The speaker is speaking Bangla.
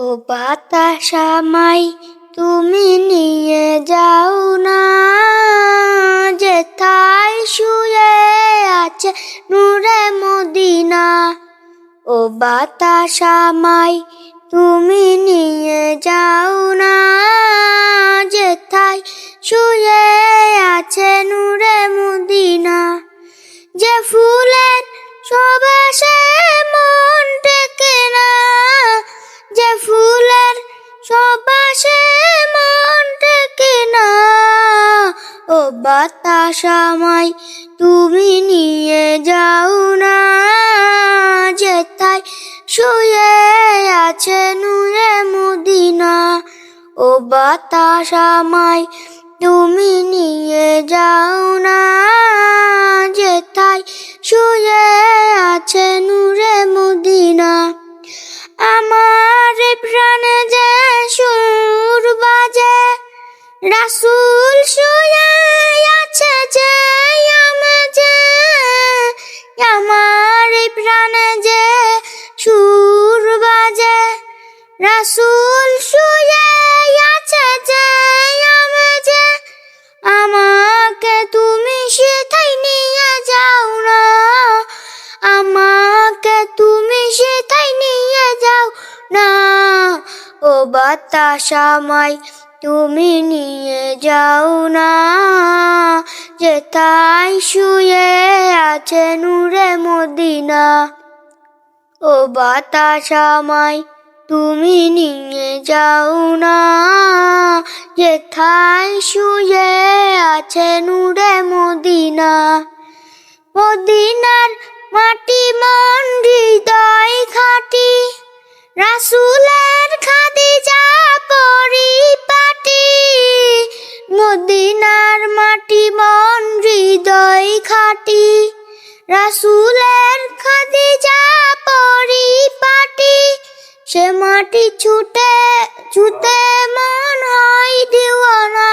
ও বাতাস আমায় তুমি নিয়ে যাও না, যেথায় শুয়ে আছে নূরে মদিনা। ও বাতাস আমায় তুমি নিয়ে যাও না, যেথায় শুয়ে আছে নূরে মদিনা। যে ফুলের সুবাসে মন টেকে না, যে ফুলের সুবাসে মন টেকে না। ও বাতাস আমায় তুমি নিয়ে যাও না, যেথায় শুয়ে আছে নূরে মদিনা। ও বাতাস আমায় তুমি নিয়ে যাও না, যেথায় শুয়ে আছে নূরে মদিনা। আমার প্রাণে যে সুর বাজে, রাসূল শুয়ে আছে যে আমাজে। আমার প্রাণে যে সুর বাজে, রাসূল শুয়ে আছে যে আমাজে। আমাকে তুমি সেথায় নিয়ে যাও না, আমাকে তুমি সেথায় নিয়ে যাও না। ও বাতাস আমায় তুমি নিয়ে যাও না, যেথায় শুয়ে আছে নূরে মদিনা। ও বাতাস আমায় তুমি নিয়ে যাও না, যেথায় শুয়ে আছে নূরে মদিনা। মদিনার মাটি মন হৃদয় খাঁটি, রাসূলের খাদিজা পরিপাটি। মদিনার মাটি মন হৃদয় খাঁটি, রাসূলের খাদিজা পরিপাটি। সে মাটি ছুটে ছুটে মন হয় দিওয়ানা।